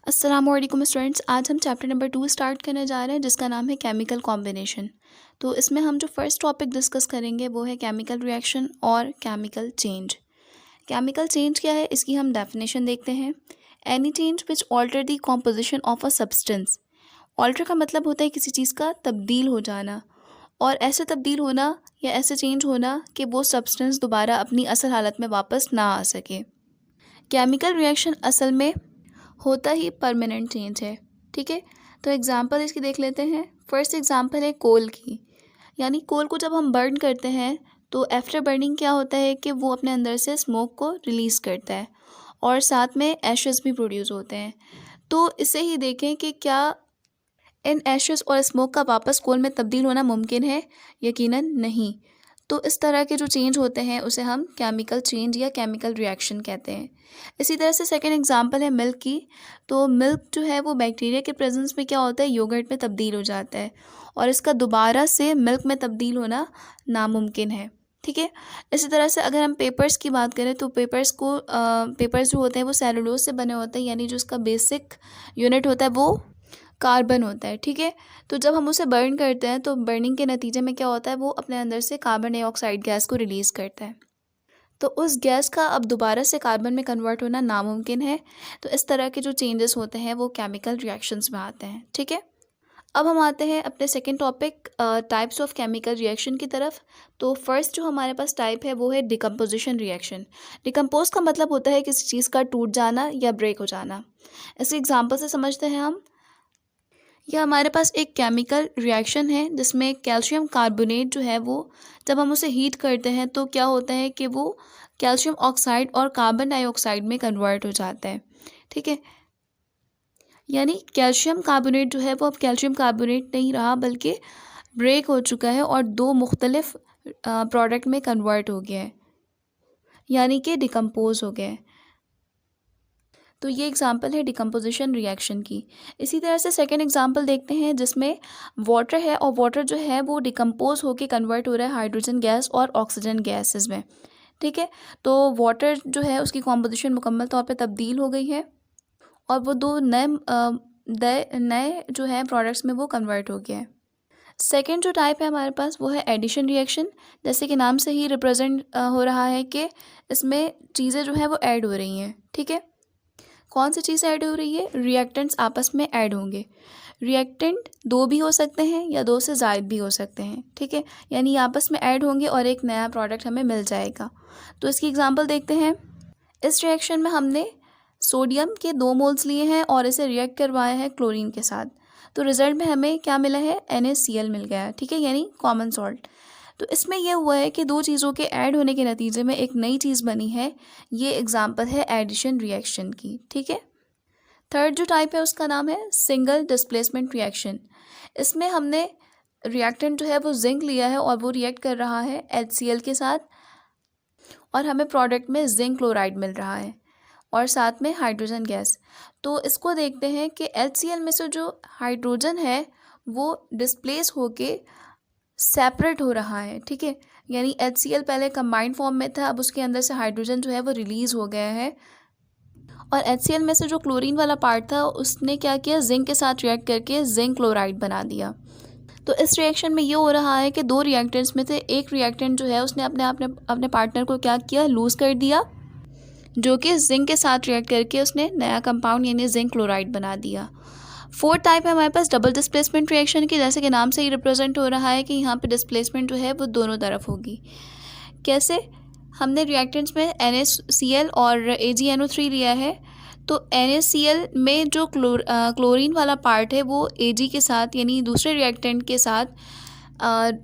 अस्सलामुअलैकुम स्टूडेंट्स। आज हम चैप्टर नंबर 2 स्टार्ट करने जा रहे हैं जिसका नाम है केमिकल कॉम्बिनेशन। तो इसमें हम जो फर्स्ट टॉपिक डिस्कस करेंगे वो है केमिकल रिएक्शन और केमिकल चेंज। केमिकल चेंज क्या है, इसकी हम डेफिनेशन देखते हैं। Any change which alter the composition of a substance. Alter का मतलब होता है किसी चीज़ का तब्दील हो जाना, और ऐसे तब्दील होना या ऐसे चेंज होना कि वो सब्सटेंस दोबारा अपनी असल हालत में वापस ना आ सके। केमिकल रिएक्शन असल में होता ही परमानेंट चेंज है। ठीक है, तो एग्जांपल इसकी देख लेते हैं। फर्स्ट एग्जांपल है कोल की। यानी कोल को जब हम बर्न करते हैं तो आफ्टर बर्निंग क्या होता है कि वो अपने अंदर से स्मोक को रिलीज़ करता है और साथ में एशेस भी प्रोड्यूस होते हैं। तो इसे ही देखें कि क्या इन एशेस और स्मोक का वापस कोल में तब्दील होना मुमकिन है। यकीनन नहीं। तो इस तरह के जो चेंज होते हैं उसे हम केमिकल चेंज या केमिकल रिएक्शन कहते हैं। इसी तरह से सेकंड एग्जांपल है मिल्क की। तो मिल्क जो है वो बैक्टीरिया के प्रेजेंस में क्या होता है, योगर्ट में तब्दील हो जाता है और इसका दोबारा से मिल्क में तब्दील होना नामुमकिन है। ठीक है, इसी तरह से अगर हम पेपर्स की बात करें तो पेपर्स जो होते हैं वो सेलुलोज से बने होते हैं, यानी जो उसका बेसिक यूनिट होता है वो कार्बन होता है। ठीक है, तो जब हम उसे बर्न करते हैं तो बर्निंग के नतीजे में क्या होता है, वो अपने अंदर से कार्बन डाइऑक्साइड गैस को रिलीज़ करता है। तो उस गैस का अब दोबारा से कार्बन में कन्वर्ट होना नामुमकिन है। तो इस तरह के जो चेंजेस होते हैं वो केमिकल रिएक्शंस में आते हैं। ठीक है, अब हम आते हैं अपने second topic types of chemical reaction की तरफ। तो फर्स्ट जो हमारे पास टाइप है वो है डिकम्पोजिशन रिएक्शन। डिकम्पोज का मतलब होता है किसी चीज़ का टूट जाना या ब्रेक हो जाना। इसी एग्जाम्पल से समझते हैं हम। यह हमारे पास एक केमिकल रिएक्शन है जिसमें कैल्शियम कार्बोनेट जो है वो जब हम उसे हीट करते हैं तो क्या होता है कि वो कैल्शियम ऑक्साइड और कार्बन डाइऑक्साइड में कन्वर्ट हो जाता है। ठीक है, यानी कैल्शियम कार्बोनेट जो है वो अब कैल्शियम कार्बोनेट नहीं रहा बल्कि ब्रेक हो चुका है और दो मुख्तलिफ प्रोडक्ट में कन्वर्ट हो गया है, यानी कि डिकम्पोज हो गया है। तो ये एग्जांपल है डिकम्पोजिशन रिएक्शन की। इसी तरह से सेकंड एग्जांपल देखते हैं जिसमें वाटर है और वाटर जो है वो डिकम्पोज होके कन्वर्ट हो रहा है हाइड्रोजन गैस और ऑक्सीजन गैसेस में। ठीक है, तो वाटर जो है उसकी कॉम्पोजिशन मुकम्मल तौर पे तब्दील हो गई है और वो दो नए जो है प्रोडक्ट्स में वो कन्वर्ट हो गया है। सेकेंड जो टाइप है हमारे पास वो है एडिशन रिएक्शन। जैसे कि नाम से ही रिप्रेजेंट हो रहा है कि इसमें चीज़ें जो है वो ऐड हो रही हैं। ठीक है, कौन सी चीज़ ऐड हो रही है, रिएक्टेंट्स आपस में ऐड होंगे। रिएक्टेंट दो भी हो सकते हैं या दो से ज़ायद भी हो सकते हैं। ठीक है, यानी आपस में ऐड होंगे और एक नया प्रोडक्ट हमें मिल जाएगा। तो इसकी एग्जांपल देखते हैं। इस रिएक्शन में हमने सोडियम के 2 मोल्स लिए हैं और इसे रिएक्ट करवाया है क्लोरीन के साथ। तो रिजल्ट में हमें क्या मिला है, NaCl मिल गया। ठीक है, यानी कॉमन सॉल्ट। तो इसमें यह हुआ है कि दो चीज़ों के ऐड होने के नतीजे में एक नई चीज़ बनी है। ये एग्जांपल है एडिशन रिएक्शन की। ठीक है, थर्ड जो टाइप है उसका नाम है सिंगल डिस्प्लेसमेंट रिएक्शन। इसमें हमने रिएक्टेंट जो है वो जिंक लिया है और वो रिएक्ट कर रहा है HCl के साथ और हमें प्रोडक्ट में जिंक क्लोराइड मिल रहा है और साथ में हाइड्रोजन गैस। तो इसको देखते हैं कि HCl में से जो हाइड्रोजन है वो डिस्प्लेस होके सेपरेट हो रहा है। ठीक है, यानी HCl पहले कंबाइंड फॉर्म में था, अब उसके अंदर से हाइड्रोजन जो है वो रिलीज़ हो गया है और HCl में से जो क्लोरीन वाला पार्ट था उसने क्या किया, जिंक के साथ रिएक्ट करके जिंक क्लोराइड बना दिया। तो इस रिएक्शन में ये हो रहा है कि दो रिएक्टेंट्स में से एक रिएक्टेंट जो है उसने अपने पार्टनर को क्या किया, लूज़ कर दिया, जो कि जिंक के साथ रिएक्ट करके उसने नया कंपाउंड यानी जिंक क्लोराइड बना दिया। फोर्थ टाइप है हमारे पास डबल डिस्प्लेसमेंट रिएक्शन की। जैसे कि नाम से ही रिप्रेजेंट हो रहा है कि यहाँ पे डिस्प्लेसमेंट जो है वो दोनों तरफ होगी। कैसे, हमने रिएक्टेंट्स में NaCl और AgNO3 लिया है। तो NaCl में जो क्लोरीन वाला पार्ट है वो Ag के साथ यानी दूसरे रिएक्टेंट के साथ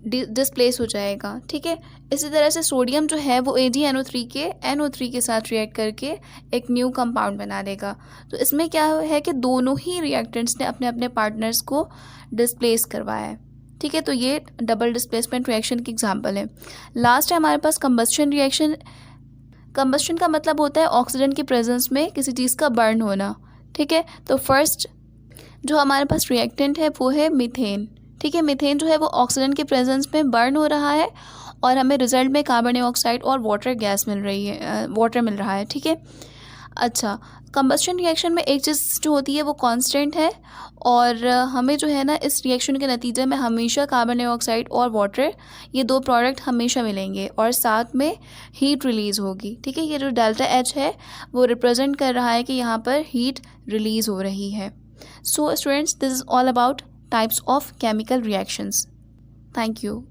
डिस्प्लेस हो जाएगा। ठीक है, इसी तरह से सोडियम जो है वो AgNO3 के NO3 के साथ रिएक्ट करके एक न्यू कंपाउंड बना देगा। तो इसमें क्या है कि दोनों ही रिएक्टेंट्स ने अपने अपने पार्टनर्स को डिस्प्लेस करवाया है। ठीक है, तो ये डबल डिस्प्लेसमेंट रिएक्शन की एग्जांपल है। लास्ट है हमारे पास कंबस्शन रिएक्शन। कंबस्शन का मतलब होता है ऑक्सीजन की प्रेजेंस में किसी चीज़ का बर्न होना। ठीक है, तो फर्स्ट जो हमारे पास रिएक्टेंट है वो है मीथेन। ठीक है, मीथेन जो है वो ऑक्सीजन के प्रेजेंस में बर्न हो रहा है और हमें रिजल्ट में कार्बन डाइऑक्साइड और वाटर गैस मिल रही है, वाटर मिल रहा है। ठीक है, अच्छा, कंबस्शन रिएक्शन में एक चीज़ जो होती है वो कांस्टेंट है, और हमें जो है ना इस रिएक्शन के नतीजे में हमेशा कार्बन डाइऑक्साइड और वाटर, ये दो प्रोडक्ट हमेशा मिलेंगे और साथ में हीट रिलीज़ होगी। ठीक है, ये जो डेल्टा एच है वो रिप्रेजेंट कर रहा है कि यहाँ पर हीट रिलीज़ हो रही है। So students, this is all about types of chemical reactions. Thank you.